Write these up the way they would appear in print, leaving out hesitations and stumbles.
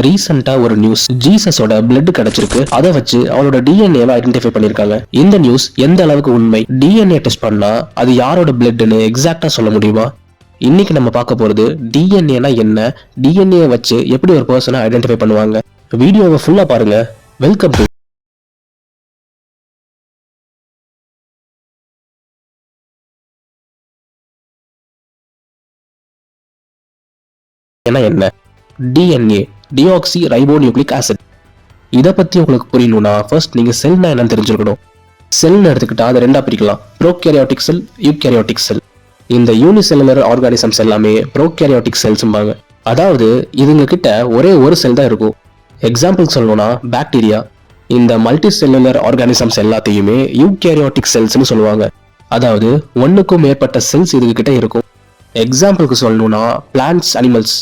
ரீசெண்டா ஒரு news, ஜீசஸோட blood கிடைச்சிருக்கு, அதை வச்சு அவளோட டிஎன்ஏவை ஐடென்டிஃபை பண்ணிருக்காங்க. இந்த நியூஸ் எந்த அளவுக்கு உண்மை, டிஎன்ஏ டெஸ்ட் பண்ணா அது யாரோட பிளட்னு எக்ஸாக்டா சொல்ல முடியுமா? இன்னைக்கு நம்ம பார்க்க போறது டிஎன்ஏனா என்ன, டிஎன்ஏ வச்சு எப்படி ஒரு பர்சனை ஐடென்டிஃபை பண்ணுவாங்க. வீடியோவை ஃபுல்லா பாருங்க. வெல்கம் டு என்ன டிஎன்ஏ, டிஆக்சி ரைபோநியூக்ளிக் ஆசிட். இதை பத்தி உங்களுக்கு புரியணும்னா ஃபர்ஸ்ட் நீங்க செல்னா என்னன்னு தெரிஞ்சுக்கணும். செல்னு எடுத்துக்கிட்டா அதை ரெண்டா பிரிக்கலாம், ப்ரோகேரியாட்டிக் செல், யூகேரியாட்டிக் செல். இந்த யூனிசெல்லுலர் ஆர்கானிசம்ஸ் எல்லாமே ப்ரோகேரியாட்டிக் செல்ஸ்ம்பாங்க. அதாவது இதுங்க கிட்ட ஒரே ஒரு செல் தான் இருக்கும். எக்ஸாம்பிள் சொல்லணும்னா பாக்டீரியா. இந்த மல்டி செல்லுலர் ஆர்கானிசம்ஸ் எல்லாத்தையுமே யூகேரியாட்டிக் செல்ஸ்னு சொல்லுவாங்க. அதாவது ஒன்னுக்கும் மேற்பட்ட செல்ஸ் இதுங்க கிட்ட இருக்கும். எக்ஸாம்பிளுக்கு சொல்லணும்னா பிளான்ட்ஸ், அனிமல்ஸ்.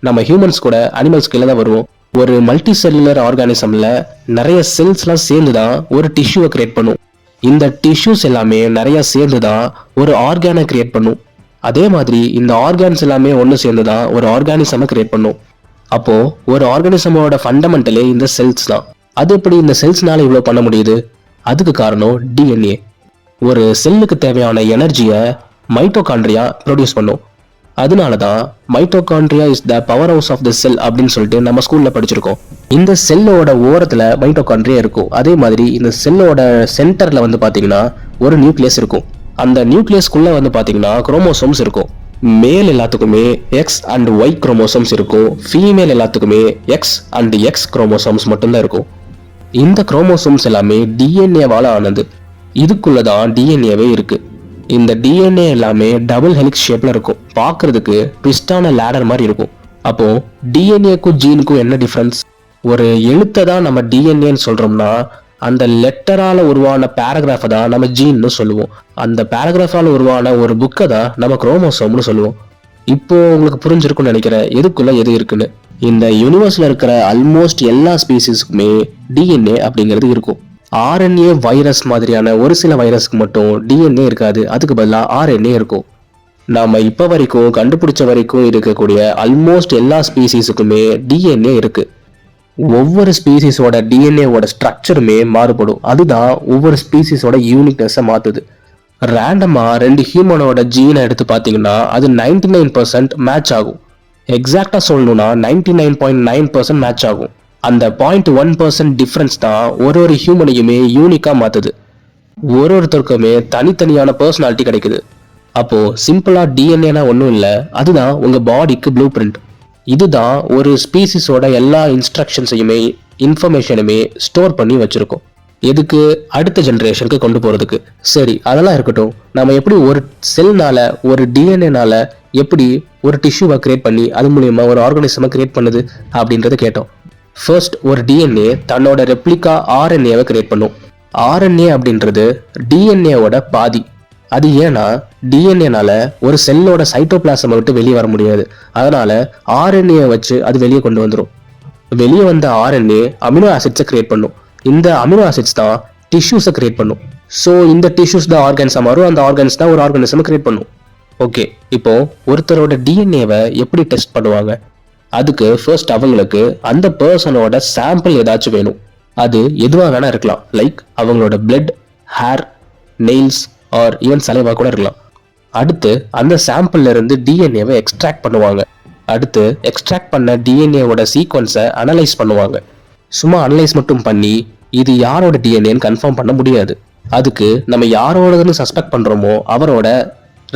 நம்ம ஹியூமன்ஸ் கூட அனிமல்ஸ் கீழே தான் வருவோம். ஒரு மல்டி செல்லுலர் ஆர்கானிசம்ல நிறைய செல்ஸ்லாம் சேர்ந்து தான் ஒரு டிஷ்யூவை கிரியேட் பண்ணும். இந்த டிஷ்யூஸ் எல்லாமே நிறைய சேர்ந்து தான் ஒரு ஆர்கானை கிரியேட் பண்ணும். அதே மாதிரி இந்த ஆர்கான்ஸ் எல்லாமே ஒன்று சேர்ந்து தான் ஒரு ஆர்கானிசமை கிரியேட் பண்ணும். அப்போ ஒரு ஆர்கானிசமோட ஃபண்டமெண்டலே இந்த செல்ஸ் தான். அது எப்படி இந்த செல்ஸ்னால இவ்வளோ பண்ண முடியுது? அதுக்கு காரணம் டிஎன்ஏ. ஒரு செல்லுக்கு தேவையான எனர்ஜியை மைட்டோகாண்ட்ரியா ப்ரொடியூஸ் பண்ணும். அதனால தான் mitochondria is the power house of the cell அப்படின்னு சொல்லிட்டு நம்ம ஸ்கூல்ல படிச்சிருக்கோம். இந்த செல்லோட ஓரத்துல மைட்டோகாண்ட்ரியா இருக்கும். அதே மாதிரி இந்த செல்லோட சென்டர்ல வந்து பாத்தீங்கன்னா ஒரு நியூக்ளியஸ் இருக்கும். அந்த நியூக்ளியஸ்குள்ள வந்து பாத்தீங்கன்னா குரோமோசோம்ஸ் இருக்கும். மேல் எல்லாத்துக்குமே எக்ஸ் அண்ட் ஒய் குரோமோசோம்ஸ் இருக்கும். ஃபீமேல் எல்லாத்துக்குமே எக்ஸ் அண்ட் எக்ஸ் குரோமோசோம்ஸ் மட்டும்தான் இருக்கும். இந்த குரோமோசோம்ஸ் எல்லாமே டிஎன்ஏவால ஆனது. இதுக்குள்ளதான் டிஎன்ஏவே இருக்கு. இந்த டிஎன்ஏ எல்லாமே டபுள் ஹெலிக்ஸ் ஷேப்ல இருக்கும். பார்க்கிறதுக்கு ட்விஸ்டான லேடர் மாதிரி இருக்கும். அப்போ டிஎன்ஏக்கும் ஜீனுக்கும் என்ன டிஃபரன்ஸ்? ஒரு எழுத்தை தான் நம்ம டிஎன்ஏன்னு சொல்றோம்னா அந்த லெட்டரால உருவான பேராகிராஃபை தான் நம்ம ஜீன்னு சொல்லுவோம். அந்த பேராகிராஃபால உருவான ஒரு புக்கை தான் நம்ம குரோமோசோம்னு சொல்லுவோம். இப்போ உங்களுக்கு புரிஞ்சிருக்கும்னு நினைக்கிறேன் எதுக்குள்ள எது இருக்குன்னு. இந்த யூனிவர்ஸ்ல இருக்கிற ஆல்மோஸ்ட் எல்லா ஸ்பீசிஸ்க்குமே டிஎன்ஏ அப்படிங்கிறது இருக்கும். ஆர்என்ஏ வைரஸ் மாதிரியான ஒரு சில வைரஸ்க்கு மட்டும் டிஎன்ஏ இருக்காது. அதுக்கு பதிலாக ஆர்என்ஏ இருக்கும். நாம இப்ப வரைக்கும் கண்டுபிடிச்ச வரைக்கும் இருக்கக்கூடிய ஆல்மோஸ்ட் எல்லா ஸ்பீசிஸுக்குமே டிஎன்ஏ இருக்கு. ஒவ்வொரு ஸ்பீசிஸோட டிஎன்ஏவோட ஸ்ட்ரக்சருமே மாறுபடும். அதுதான் ஒவ்வொரு ஸ்பீசிஸோட யூனிக்னஸை மாத்துது. ரேண்டமா ரெண்டு ஹியூமனோட ஜீனை எடுத்து பார்த்தீங்கன்னா அது 99% மேட்ச் ஆகும். எக்ஸாக்டா சொல்லணும்னா 99.9% மேட்ச் ஆகும். அந்த 0.1% டிஃபரன்ஸ் தான் ஒரு ஹியூமனையுமே யூனிக்கா மாத்துது. ஒருத்தருக்குமே தனித்தனியான பர்சனாலிட்டி கிடைக்குது. அப்போ சிம்பிளா டிஎன்ஏனா ஒன்றும் இல்லை, அதுதான் உங்க பாடிக்கு ப்ளூ பிரிண்ட். இதுதான் ஒரு ஸ்பீசிஸோட எல்லா இன்ஸ்ட்ரக்ஷன்ஸையுமே இன்ஃபர்மேஷனுமே ஸ்டோர் பண்ணி வச்சிருக்கோம். எதுக்கு? அடுத்த ஜென்ரேஷனுக்கு கொண்டு போறதுக்கு. சரி, அதெல்லாம் இருக்கட்டும். நம்ம எப்படி ஒரு செல்னால, ஒரு டிஎன்ஏனால எப்படி ஒரு டிஷ்யூவை கிரியேட் பண்ணி அது மூலியமா ஒரு ஆர்கானிசமை கிரியேட் பண்ணுது அப்படின்றத கேட்டோம். ஃபர்ஸ்ட், ஒரு டிஎன்ஏ தன்னோட ரெப்ளிகா ஆர்என்ஏவை கிரியேட் பண்ணும். ஆர்என்ஏ அப்படின்றது டிஎன்ஏவோட பாதி. அது ஏன்னா டிஎன்ஏனால ஒரு செல்லோட சைட்டோபிளாசமை விட்டு வெளியே வர முடியாது. அதனால ஆர்என்ஏ வச்சு அது வெளியே கொண்டு வந்துடும். வெளியே வந்த ஆர்என்ஏ அமினோ ஆசிட்ஸை கிரியேட் பண்ணும். இந்த அமினோ ஆசிட்ஸ் தான் டிஷ்யூஸை கிரியேட் பண்ணும். ஸோ இந்த டிஷ்யூஸ் தான் ஆர்கன்ஸாக மாறும். அந்த ஆர்கன்ஸ் தான் ஒரு ஆர்கானிசமை கிரியேட் பண்ணும். ஓகே, இப்போ ஒருத்தரோட டிஎன்ஏவை எப்படி டெஸ்ட் பண்ணுவாங்க? அதுக்கு ஃபர்ஸ்ட் அவங்களுக்கு அந்த பர்சனோட சாம்பிள் ஏதாச்சும் வேணும். அது எதுவாக வேணா இருக்கலாம். லைக் அவங்களோட blood, hair, nails R even saliva கூட இருக்கலாம். அடுத்து அந்த சாம்பிள்ல இருந்து டிஎன்ஏவை எக்ஸ்ட்ராக்ட் பண்ணுவாங்க. அடுத்து எக்ஸ்ட்ராக்ட் பண்ண டிஎன்ஏவோட சீக்வன்ஸை அனலைஸ் பண்ணுவாங்க. சும்மா அனலைஸ் மட்டும் பண்ணி இது யாரோட டிஎன்ஏன்னு கன்ஃபார்ம் பண்ண முடியாது. அதுக்கு நம்ம யாரோடதுன்னு சஸ்பெக்ட் பண்றோமோ அவரோட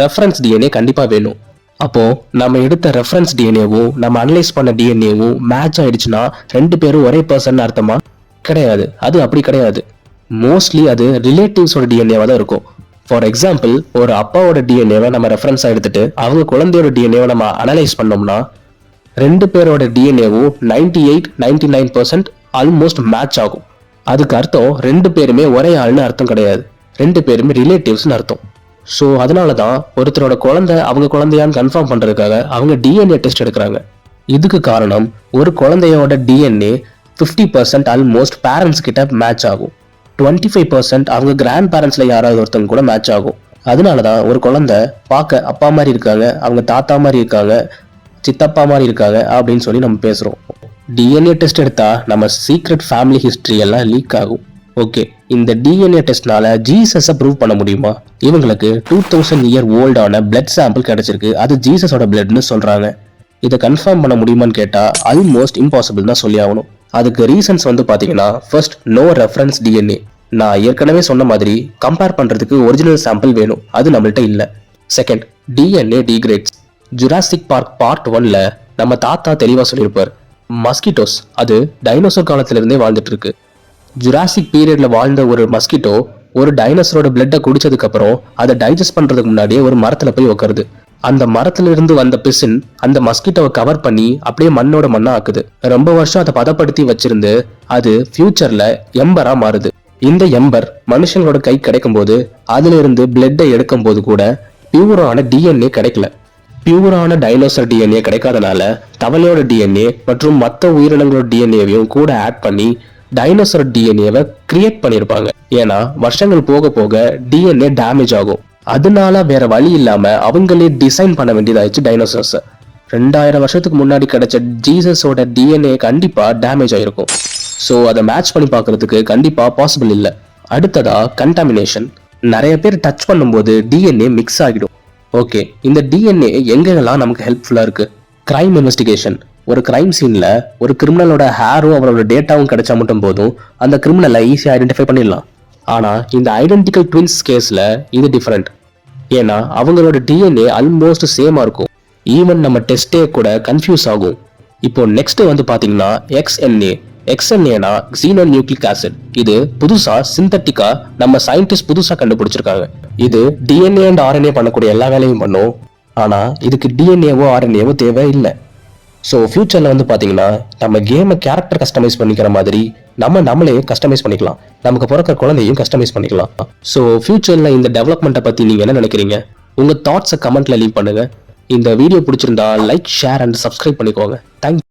ரெஃபரன்ஸ் டிஎன்ஏ கண்டிப்பா வேணும். அப்போ நம்ம எடுத்த ரெஃபரன்ஸ் டிஎன்ஏவும் நம்ம அனலைஸ் பண்ண டிஎன்ஏவும் மேட்ச் ஆயிடுச்சுன்னா ரெண்டு பேரும் ஒரே பர்சன் அர்த்தமா? கிடையாது. அது அப்படி கிடையாது. மோஸ்ட்லி அது ரிலேட்டிவ்ஸோட டிஎன்ஏவா தான் இருக்கும். ஃபார் எக்ஸாம்பிள், ஒரு அப்பாவோட டிஎன்ஏவை நம்ம ரெஃபரன்ஸா எடுத்துட்டு அவங்க குழந்தையோட டிஎன்ஏவை நம்ம அனலைஸ் பண்ணோம்னா ரெண்டு பேரோட டிஎன்ஏவும் 98-99% ஆல்மோஸ்ட் மேட்ச் ஆகும். அதுக்கு அர்த்தம் ரெண்டு பேருமே ஒரே ஆள்னு அர்த்தம் கிடையாது. ரெண்டு பேருமே ரிலேட்டிவ்ஸ்னு அர்த்தம். ஸோ அதனால தான் ஒருத்தரோட குழந்தை அவங்க குழந்தையான்னு கன்ஃபார்ம் பண்ணுறதுக்காக அவங்க டிஎன்ஏ டெஸ்ட் எடுக்கிறாங்க. இதுக்கு காரணம் ஒரு குழந்தையோட டிஎன்ஏ 50% ஆல்மோஸ்ட் பேரண்ட்ஸ் கிட்ட மேட்ச் ஆகும். 25% அவங்க கிராண்ட் பேரண்ட்ஸில் யாராவது ஒருத்தவங்க கூட மேட்ச் ஆகும். அதனால தான் ஒரு குழந்தை பார்க்க அப்பா மாதிரி இருக்காங்க, அவங்க தாத்தா மாதிரி இருக்காங்க, சித்தப்பா மாதிரி இருக்காங்க அப்படின்னு சொல்லி நம்ம பேசுகிறோம். டிஎன்ஏ டெஸ்ட் எடுத்தா நம்ம சீக்ரெட் ஃபேமிலி ஹிஸ்டரி எல்லாம் லீக் ஆகும். ஓகே, இந்த டிஎன்ஏ டெஸ்ட்னால ஜீசஸை ப்ரூவ் பண்ண முடியுமா? இவங்களுக்கு 2000 இயர் ஓல்டான பிளட் சாம்பிள் கிடைச்சிருக்கு. அது ஜீசஸோட பிளட்னு சொல்றாங்க. இதை கன்ஃபார்ம் பண்ண முடியுமான்னு கேட்டா ஆல்மோஸ்ட் இம்பாசிபிள் தான் சொல்லி ஆகணும். அதுக்கு ரீசன்ஸ் வந்து பாத்தீங்கன்னா, ஃபர்ஸ்ட் நோ ரெஃபரன்ஸ் டிஎன்ஏ. நான் ஏற்கனவே சொன்ன மாதிரி கம்பேர் பண்றதுக்கு ஒரிஜினல் சாம்பிள் வேணும், அது நம்மள்ட்ட இல்ல. Second, DNA degrades. Jurassic Park part 1ல நம்ம தாத்தா தெளிவா சொல்லியிருப்பார், மஸ்கிட்டோஸ் அது டைனோசர் காலத்துல இருந்தே வாழ்ந்துட்டு இருக்கு. ஜுராசிக் பீரியட்ல வாழ்ந்த ஒரு மஸ்கிட்டோ ஒரு டைனோசரோட பிளட்டை குடிச்சதுக்கு அப்புறம் அதை டைஜஸ்ட் பண்றதுக்கு முன்னாடியே ஒரு மரத்துல போய் உட்காருது. அந்த மரத்துல இருந்து வந்த பிசின் அந்த மஸ்கிட்டோவை கவர் பண்ணி அப்படியே மண்ணோட மண்ணா ஆக்குது. ரொம்ப வருஷம் அதை பதப்படுத்தி வச்சிருந்து அது ஃபியூச்சர்ல எம்பரா மாறுது. இந்த எம்பர் மனுஷங்களோட கை கிடைக்கும் போது அதுல இருந்து பிளட்டை எடுக்கும் போது கூட பியூரான டிஎன்ஏ கிடைக்கல. பியூரான டைனோசர் டிஎன்ஏ கிடைக்காதனால தவளையோட டிஎன்ஏ மற்றும் மற்ற உயிரினங்களோட டிஎன்ஏவையும் கூட ஆட் பண்ணி டைனோசர் டிஎன்ஏவை கிரியேட் பண்ணிருப்பாங்க. ஏன்னா வருஷங்கள் போக போக டிஎன்ஏ டேமேஜ் ஆகும். அதனால வேற வழி இல்லாம அவங்களே டிசைன் பண்ண வேண்டியதாயிடுச்சு டைனோசர்ஸ். 2000 வருஷத்துக்கு முன்னாடி கிடைச்ச ஜீசஸோட டிஎன்ஏ கண்டிப்பா டேமேஜ் ஆயிருக்கும். ஸோ அதை மேட்ச் பண்ணி பார்க்கறதுக்கு கண்டிப்பா பாசிபிள் இல்லை. அடுத்ததா கண்டாமினேஷன். நிறைய பேர் டச் பண்ணும்போது டிஎன்ஏ மிக்ஸ் ஆகிடும். ஓகே, இந்த டிஎன்ஏ எங்கெல்லாம் நமக்கு ஹெல்ப்ஃபுல்லா இருக்கு? Crime investigation. ஒரு கிரைம் சீன்ல ஒரு கிரிமினலோட ஹேரும் அவரோட டேட்டாவும் கிடைச்சா மட்டும் போதும் அந்த கிரிமினலை ஈஸியா ஐடென்டிஃபை பண்ணிடலாம். ஆனா இந்த ஐடென்டிக்கல் ட்வின்ஸ் கேஸ்ல இது டிஃபரெண்ட். ஏன்னா அவங்களோட டிஎன்ஏ ஆல்மோஸ்ட் சேமா இருக்கும். ஈவன் நம்ம டெஸ்டே கூட கன்ஃபியூஸ் ஆகும். இப்போ நெக்ஸ்ட் வந்து பாத்தீங்கன்னா எக்ஸ்என்ஏ. எக்ஸ்என்ஏனா ஜீனோ நியூக்ளிக் ஆசிட். இது புதுசா சிந்தட்டிக்கா நம்ம சயின்டிஸ்ட் புதுசா கண்டுபிடிச்சிருக்காங்க. இது டிஎன்ஏ அண்ட் ஆர்என்ஏ பண்ணக்கூடிய எல்லா வேலையும் பண்ணும். ஆனா இதுக்கு டிஎன்ஏவோ ஆர்என்ஏவோ தேவை இல்லை. ஸோ ஃபியூச்சர்ல வந்து பாத்தீங்கன்னா நம்ம கேமை கேரக்டர் கஸ்டமைஸ் பண்ணிக்கிற மாதிரி நம்மளே கஸ்டமைஸ் பண்ணிக்கலாம். நமக்கு பிறக்கிற குழந்தையும் கஸ்டமைஸ் பண்ணிக்கலாம். ஸோ ஃபியூச்சர்ல இந்த டெவலப்மெண்ட்டை பத்தி நீங்க என்ன நினைக்கிறீங்க? உங்க தாட்ஸை கமெண்ட்ல லீவ் பண்ணுங்க. இந்த வீடியோ பிடிச்சிருந்தா லைக், ஷேர் அண்ட் சப்ஸ்கிரைப் பண்ணிக்கோங்க. தேங்க்யூ.